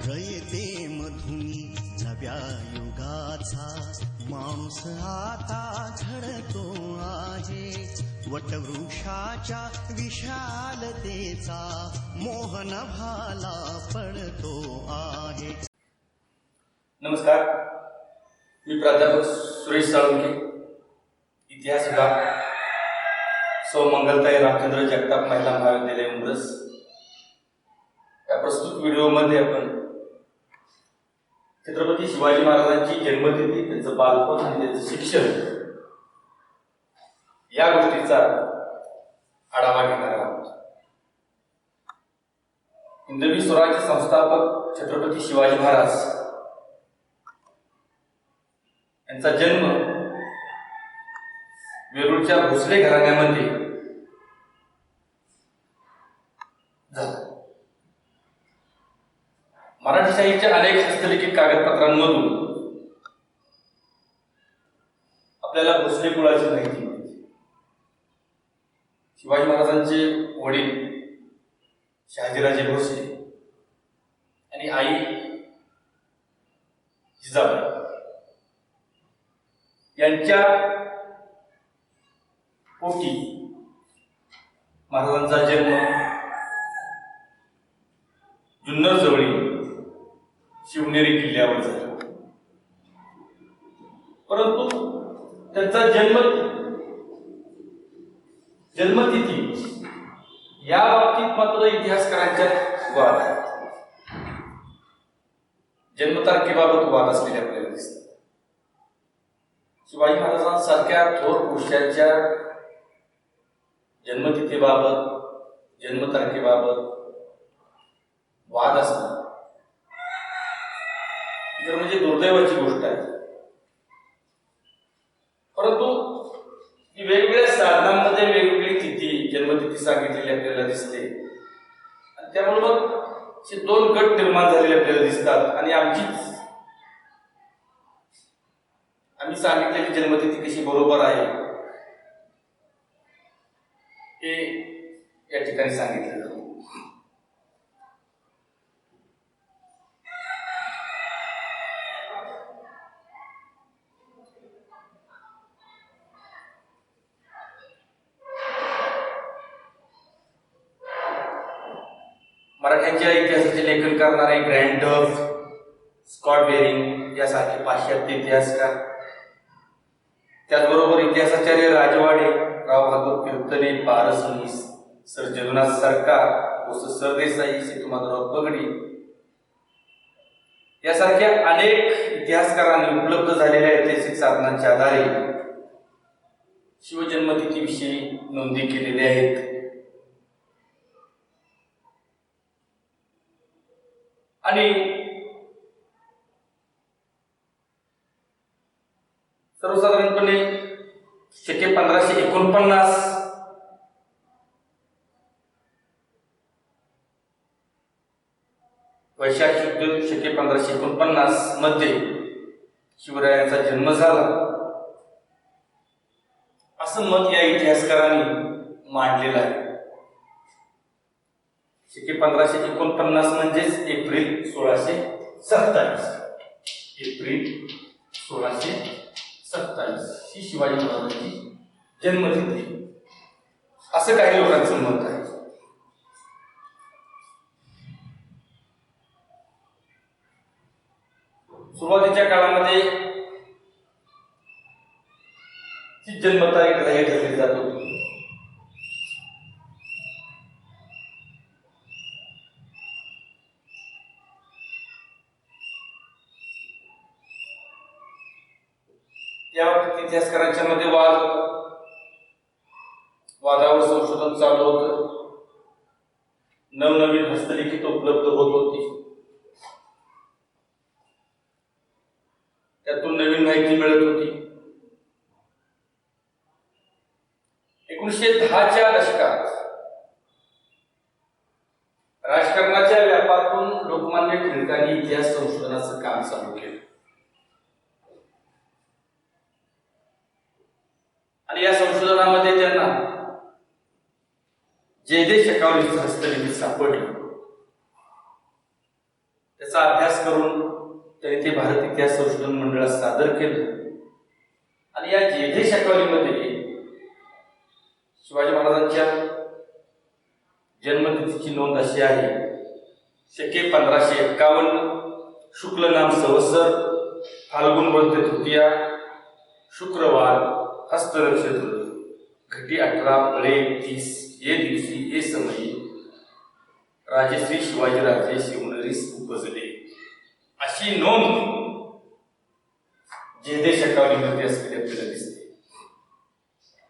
रयते मधुनी नव्या युगाचा माणूस आता घडतो आहे. वटवृक्षाच्या विशालतेचा मोहन भाला पडतो आहे. नमस्कार, मी प्राध्यापक सुरेश साळुंखे, इतिहास विभाग, सौ मंगलताई रामचंद्र जगताप महिला महाविद्यालय उंब्रज. या प्रस्तुत व्हिडिओमध्ये आपण छत्रपती शिवाजी महाराजांची जन्मतिथी, त्यांचं बालपण आणि त्यांचं शिक्षण या गोष्टीचा आढावा घेणार आहोत. हिंदवी स्वराज्य संस्थापक छत्रपती शिवाजी महाराज यांचा जन्म वेरूळच्या भोसले घराण्यामध्ये झाला. मराठी साहित्याच्या अनेक हस्तलिखित कागदपत्रांमधून आपल्याला भोसले कुळाची माहिती मिळते. शिवाजी महाराजांचे वडील शहाजीराजे भोसले आणि आई जिजाबाई यांच्या पोटी महाराजांचा जन्म जुन्नर जवळील शिवनेरी किल्ल्यावर झाला. परंतु त्यांचा जन्मतिथी या बाबतीत मात्र इतिहासकारांच्यात वाद आहे. जन्मतारखेबाबत वाद असलेले आपल्याला दिसतात. शिवाजी महाराजांसारख्या थोर पुरुषांच्या जन्मतिथीबाबत, जन्मतारखेबाबत वाद असणं तर म्हणजे दुर्दैवाची गोष्ट आहे. परंतु वेगवेगळ्या साधनांमध्ये वेगवेगळी तिथी, जन्मतिथी सांगितलेली आपल्याला दिसते आणि त्यामुळे मग दोन गट निर्माण झालेले आपल्याला दिसतात आणि आम्ही सांगितलेली जन्मतिथी कशी बरोबर आहे हे या ठिकाणी सांगितलं. मराठ्यांच्या इतिहासाचे लेखन करणारे ग्रँड डफ, स्कॉट बेरिंग यासारखे पाश्चात्य इतिहासकार, त्याचबरोबर इतिहासाचार्य राजवाडे, राव बहादूर कीर्तने, पारसनीस, सर जगन्नाथ सरकार, सरदेसाई, सेतुमाधवराव पगडी यासारख्या अनेक इतिहासकारांनी उपलब्ध झालेल्या ऐतिहासिक साधनांच्या आधारे शिवजन्मतिथीविषयी नोंदी केलेल्या आहेत. आणि सर्वसाधारणपणे शके 1549 वैशाख शुद्ध शके 1549 मध्ये शिवरायांचा जन्म झाला असं मत या इतिहासकारांनी मांडलेलं आहे. शके 1549 म्हणजेच एप्रिल 1627. एप्रिल 1627 ही शिवाजी महाराजांची जन्मतिथी असं काही लोकांचं मत आहे. सुरुवातीच्या काळामध्ये ही जन्मतारीख ग्राह्य धरली जात होती. या बाबतीत इतिहासकारांच्या मध्ये वादावर संशोधन चालू होतं. नवनवीन हस्तलिखित उपलब्ध होत होती. त्यातून नवीन माहिती मिळत होती. 1910च्या दशकात राजकारणाच्या व्यापातून लोकमान्य टिळकांनी इतिहास संशोधनाचं काम चालू केलं आणि या संशोधनामध्ये त्यांना जे शकावलीचं हस्तलिखित सापडलं त्याचा अभ्यास करून त्यांनी ते भारत इतिहास संशोधन मंडळात सादर केलं. आणि या जेधे शकावलीमध्ये शिवाजी महाराजांच्या जन्मतिथीची नोंद अशी आहे, शके 1551 शुक्ल नाम संवत्सर फाल्गुन वद्य तृतीया शुक्रवार हस्त नक्षत्र घटी 18 फळे 30 ये दिवशी ये समयी राजश्री शिवाजीराजे शिवनेरीस उपजले, अशी नोंद जेधे शकावलीमध्ये असलेली आपल्याला दिसते.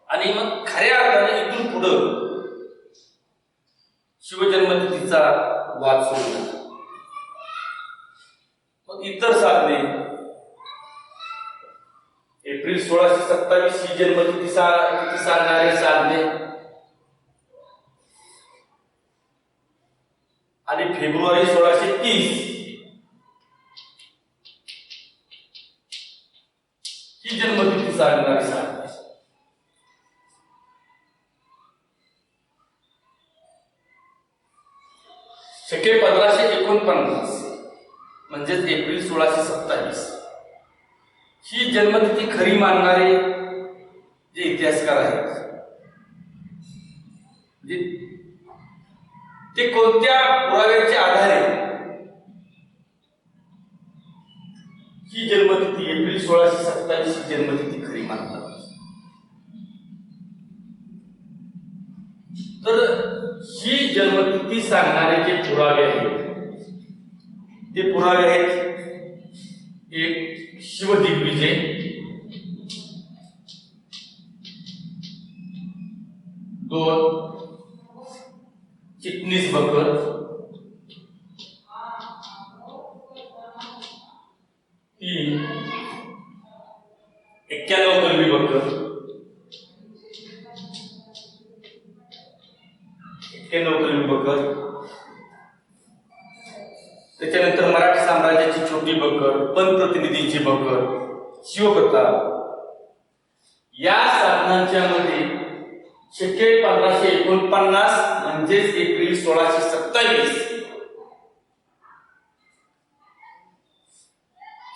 आणि मग खऱ्या अर्थाने इथून पुढं शिवजन्मतिथीचा वाद सुरू झाला. मग इतर साधने एप्रिल 1627 ही जन्मतिथी सांगणारे साधने आणि फेब्रुवारी 1630 ही जन्मतिथी सांगणारी साधने. शके 1549 म्हणजेच एप्रिल 1627 ही जन्मतिथी खरी मानणारे जे इतिहासकार आहेत, ते कोणत्या पुराव्याच्या आधारे ही जन्मतिथी एप्रिल 1627 ही जन्मतिथी खरी मानतात? तर ही जन्मतिथी सांगणारे जे पुरावे आहेत ते पुरावे आहेत, एक शिवदिग्विजय, दोन चिटणीस बकर, तीन 91 कलमी बकर, 91 कलमी बकर, त्याच्यानंतर मराठी साम्राज्याची छोटी बकर, पंतप्रतिनिधींची बकर, शिवप्रताप. या साधनांच्या मध्ये शके 1549 म्हणजेच एप्रिल 1627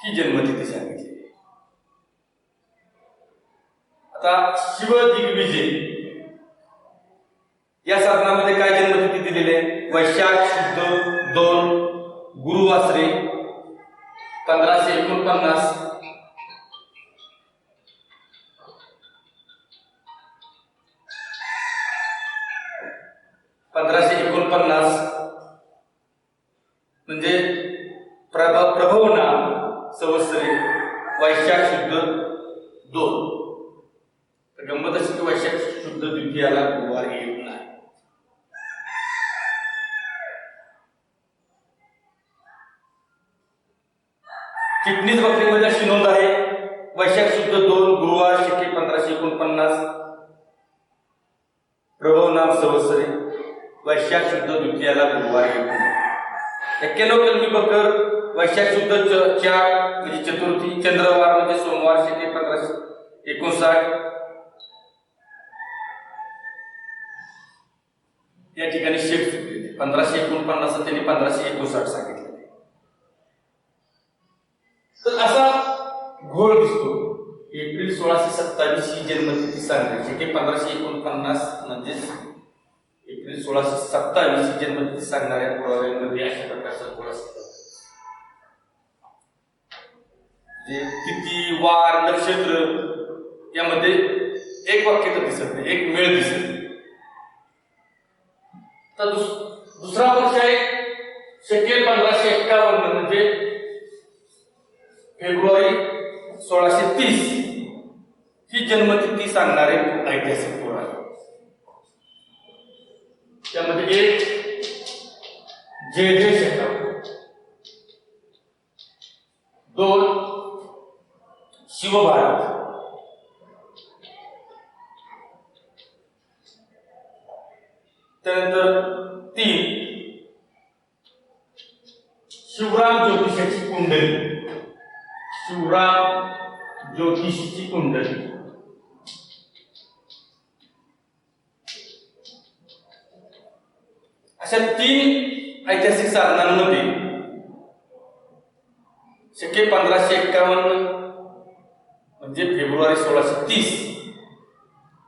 ही जन्मतिथी सांगितली. आता शिवदिग्विजय या साधनामध्ये काय जन्मतिथी दिलेली आहे? वैशाख शुद्ध 2 गुरुवासरे 1549. म्हणजे प्रभव नाम संवत्सरे वैशाख शुद्ध 2. गंमत अशी की वैशाख शुद्ध द्वितीयाला गुरुवार येत नाही. चिटणीस बकरीमध्ये अशी नोंद आहे, वैशाख शुद्ध 2 गुरुवार शके 1549 प्रभव नाम संवत्सरे वैशाख शुद्ध द्वितीयाला गुरुवार येत नाही. 91 कलमी बकर वैशाख शुद्ध 4 म्हणजे चतुर्थी चंद्रवार म्हणजे सोमवार शके 1559 या ठिकाणी शेप चुकलेले. 1549 त्यांनी 1559 सांगितले. तर असा घोळ दिसतो. एप्रिल 1627 ही जन्मतिथी सांगण्याची की 1549 म्हणजे एप्रिल 1627 ही जन्मतिथी सांगणाऱ्या पुराव्यांमध्ये अशा प्रकारचा घोळ असतो. जे तिथी वार नक्षत्र यामध्ये एक वाक्य तर दिसत नाही, एक मेळ दिसत नाही. तर दुसरा वर्ष आहे शके 1551 म्हणजे फेब्रुवारी 1630 ही जन्मतिथी सांगणारे ऐतिहासिक पुरावे. त्यामध्ये एक जेधे शकावली, 2 शिवभारत, त्यानंतर 3 शिवराम ज्योतिषाची कुंडली, शिवराम ज्योतिषीची कुंडली. अशा 3 ऐतिहासिक साधनांमध्ये शके 1551 म्हणजे फेब्रुवारी 1630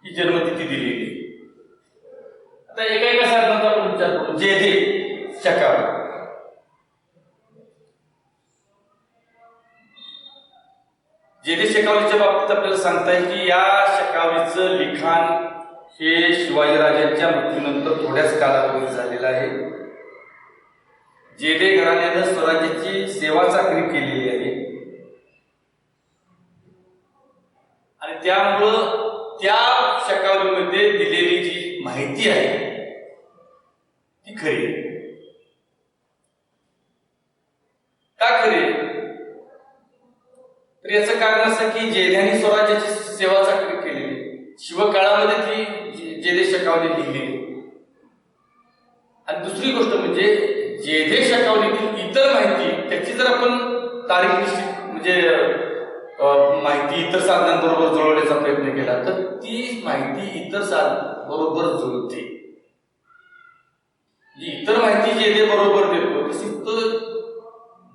ही जन्मतिथी दिलेली आहे. आता एका साधनाचा आपण विचार करू. जेधे शकावली. जेधे शकावलीच्या बाबतीत आपल्याला सांगता येईल की या शकावलीचं लिखाण हे शिवाजीराजांच्या मृत्यूनंतर थोड्याच कालावधीत झालेलं आहे. जेधे घराण्यानं स्वराज्याची सेवा चाकरी केलेली आहे आणि त्यामुळं त्या शकावलीमध्ये दिलेली जी माहिती आहे ती खरी आहे. का खरी? तर याचं कारण असं की जेध्याने स्वराज्याची सेवा चाकरी केलेली, शिवकाळामध्ये ती जेधे शकावली लिहिलेली. आणि दुसरी गोष्ट म्हणजे जेधे शकावलीतील इतर माहिती त्याची जर आपण तारीख निश्चित म्हणजे माहिती इतर साधनांबरोबर जुळवण्याचा प्रयत्न केला तर ती माहिती इतर बरोबर जुळते. इतर माहिती जेधे बरोबर देतो तशी तो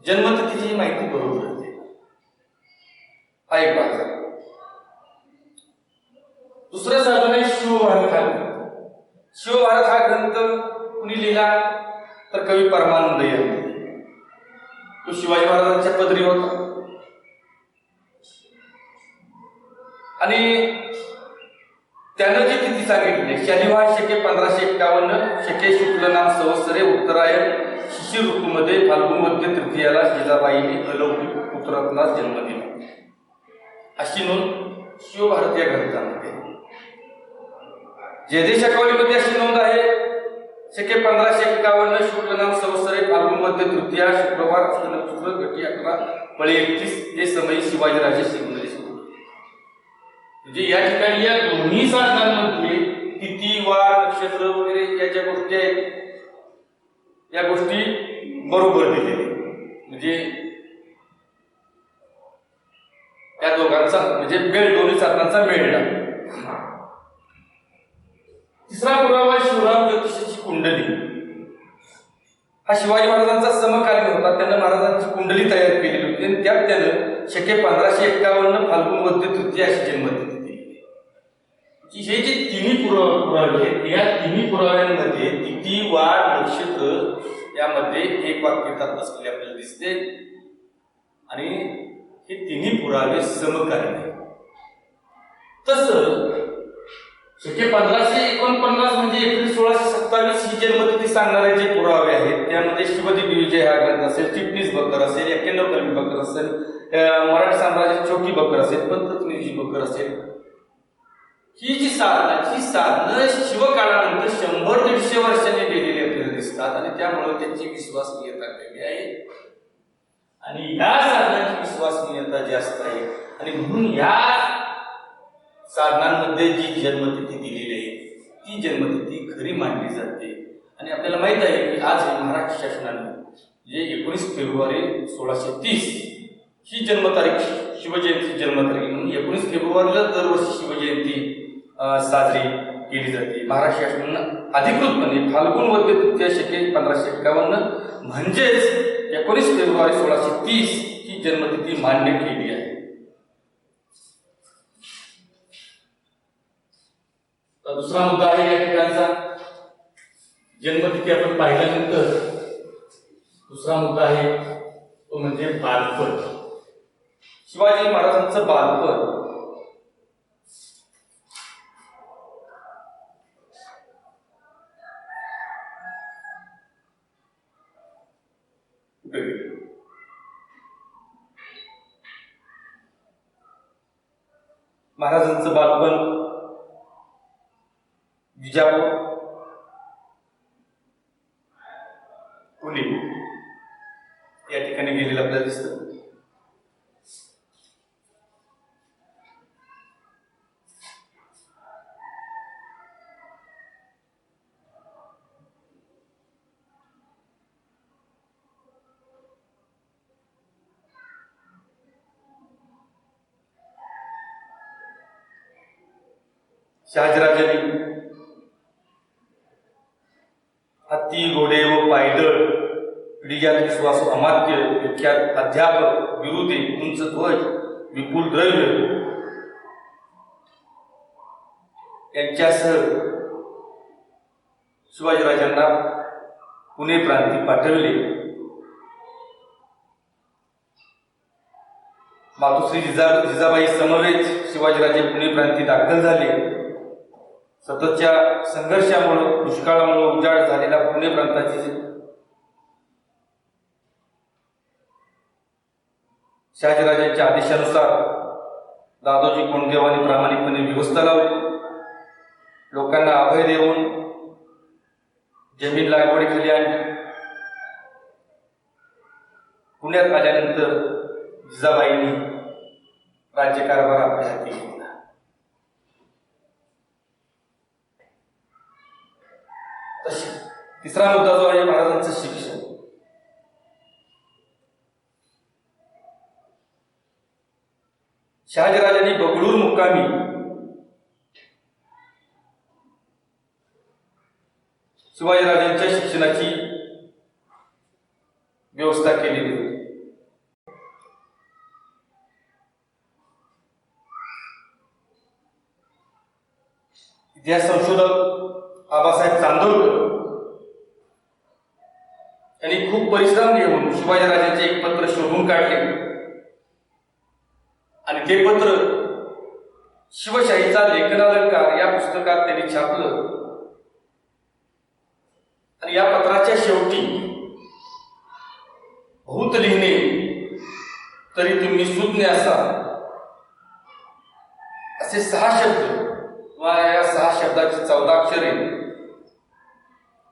जन्मतिथीची माहिती बरोबर देते. हा एक भाग आहे. दुसरं साधन आहे शिवभारत हा ग्रंथ. शिवभारत हा ग्रंथ कुणी लिहिला तर कवी परमानंद यांनी. तो शिवाजी महाराजांच्या पदरी होता आणि त्यानं जी तिथी सांगितली शनिवार शके 1551 शके शुक्ल नाम संवत्सरे उत्तरायण शिशिर ऋतूमध्ये फाल्गुन मध्य तृतीयाला जिजाबाईने अलौकिक पुत्ररत्नास जन्म दिला अशी नोंद शिवभारत या ग्रंथामध्ये. जेधे शकावलीमध्ये अशी नोंद आहे शके 1551 शुक्ल नाम संवत्सरे फाल्गुन मध्य तृतीया शुक्रवार शुक्ल गटी 11 पळे 31 हे समयी शिवाजीराजे श्रीमंत. म्हणजे या ठिकाणी या दोन्ही साधनांमध्ये तिथी वार नक्षत्र वगैरे या ज्या गोष्टी आहेत या गोष्टी बरोबर दिलेल्या. म्हणजे त्या दोघांचा म्हणजे मेळ, दोन्ही साधनांचा मेळ. तिसरा पुरावा शिवराम ज्योतिषाची कुंडली. हा शिवाजी महाराजांचा समकालीन होता. त्यानं महाराजांची कुंडली तयार केलेली होती आणि त्यात त्यानं शके 1551 फाल्गुन मध्य तृतीय अशी जन्मतिथी. हे जे तिन्ही पुरावे आहेत या तिन्ही पुराव्यांमध्ये तिथी वार नक्षत्र यामध्ये एक वाक्यता बसलेली आपल्याला दिसते आणि हे तिन्ही पुरावे समकालीन आहेत. तसं शके 1549 म्हणजे एप्रिल 1627 ही जन्मतिथी सांगणारे जे पुरावे आहेत त्यामध्ये शिवदीप विजय हा ग्रंथ असेल, चिटणीस बकर असेल, 91 कलमी बकर असेल, मराठी साम्राज्यात छोटी बकर असेल, पंतत्नीजी बकर असेल, ही जी साधनं शिवकाळानंतर 100-150 वर्षांनी लिहिलेली आपल्याला दिसतात आणि त्यामुळे त्यांची विश्वासनीयता कमी आहे आणि या साधनांची विश्वासनीयता जास्त आहे आणि म्हणून या साधनांमध्ये जी जन्मतिथी दिलेली आहे ती जन्मतिथी खरी मानली जाते. आणि आपल्याला माहित आहे की आज महाराष्ट्र शासनाने जे 19 फेब्रुवारी 1630 ही जन्मतारीख शिवजयंती जन्मतारीख म्हणून 19 फेब्रुवारीला दरवर्षी शिवजयंती साजरी केली जाते. महाराष्ट्र शासनानं अधिकृतपणे फाल्गुन मध्य तृतीय शके 1551 म्हणजेच 19 फेब्रुवारी 1630 ही जन्मतिथी मान्य केली आहे. दुसरा मुद्दा आहे या ठिकाणचा जन्मतिथी आपण पाहिल्यानंतर दुसरा मुद्दा आहे तो म्हणजे बालपण. शिवाजी महाराजांचं बालपण महाराजांचं बालपण विजापूर, पुणे या ठिकाणी गेलेलं आपल्याला दिसतं. शहाजीराजांनी हत्ती, घोडे व पायदळ पिढीजात विश्वासू अमात्य विख्यात अध्यापक विरुदे उंच ध्वज विपुल द्रव्य यांच्यासह शिवाजीराजांना पुणे प्रांती पाठवले. मातोश्री जिजाबाई समवेत शिवाजीराजे पुणे प्रांती दाखल झाले. सततच्या संघर्षामुळे दुष्काळामुळे उजाड झालेला पुणे प्रांताची शहाजीराजांच्या आदेशानुसार दादोजी कोंडदेवांनी प्रामाणिकपणे व्यवस्था लावली. लोकांना अभय देऊन जमीन लागवडीखाली आणली. पुण्यात आल्यानंतर जिजाबाईंनी राज्यकारभार आपल्या हाती घेतला. तिसरा मुद्दा जो आहे महाराजांचं शिक्षण. शहाजीराजांनी बगळूर मुक्कामी शिवाजीराजांच्या शिक्षणाची व्यवस्था केलेली होती. इतिहास संशोधक आबासाहेब चांदोरकर यांनी खूप परिश्रम घेऊन शिवाजीराजांचे एक पत्र शोधून काढले आणि ते पत्र शिवशाहीचा लेखनालंकार या पुस्तकात त्यांनी छापलं. आणि या पत्राच्या शेवटी भूत लिहिणे तरी तुम्ही सुज्ञ असा असे 6 शब्द किंवा या 6 शब्दाची 14 अक्षरे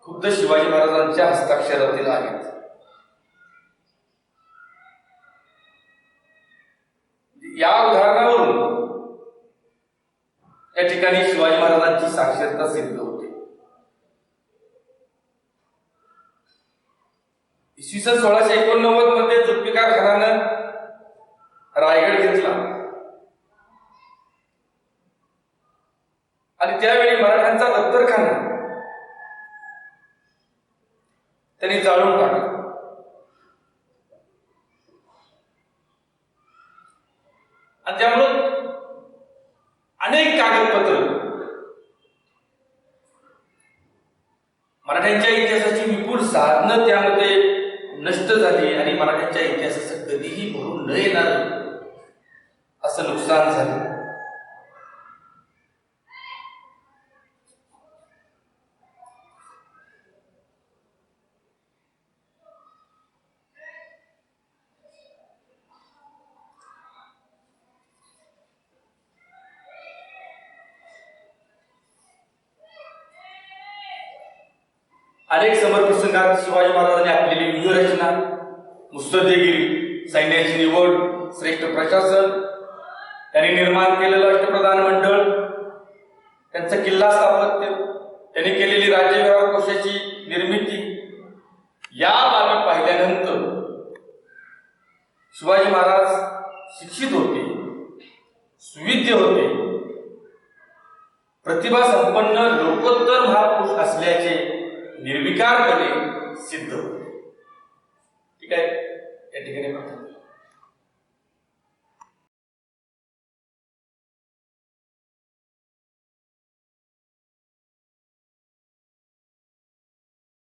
खुद्द शिवाजी महाराजांच्या हस्ताक्षरातील आहेत. या उदाहरणावरून या ठिकाणी शिवाजी महाराजांची साक्षरता सिद्ध होते. इसवी सन 1689 मध्ये जुल्फिकार खानानं रायगड घेतला आणि त्यावेळी मराठ्यांचा दत्तरखाना त्यांनी जाळून टाकला. आणि त्यामुळं अनेक कागदपत्र मराठ्यांच्या इतिहासाची विपुल साधनं त्यामध्ये नष्ट झाली आणि मराठ्यांच्या इतिहासाचं कधीही भरून न येणार असं नुकसान झालं. अनेक समरप्रसंगात शिवाजी महाराजांनी आपलेली व्यूहरचना, मुत्सद्देगिरी, सैन्याची निवड, श्रेष्ठ प्रशासन, त्यांनी निर्माण केलेलं अष्टप्रधान मंडळ, त्यांचं किल्ला स्थापत्य, त्यांनी केलेली राज्य व्यवहार कोशाची निर्मिती या बाबी पाहिल्यानंतर शिवाजी महाराज शिक्षित होते, सुविद्य होते, प्रतिभा संपन्न लोकोत्तर महापुरुष असल्याचे निर्विकारपणे सिद्ध होते. ठीक आहे, या ठिकाणी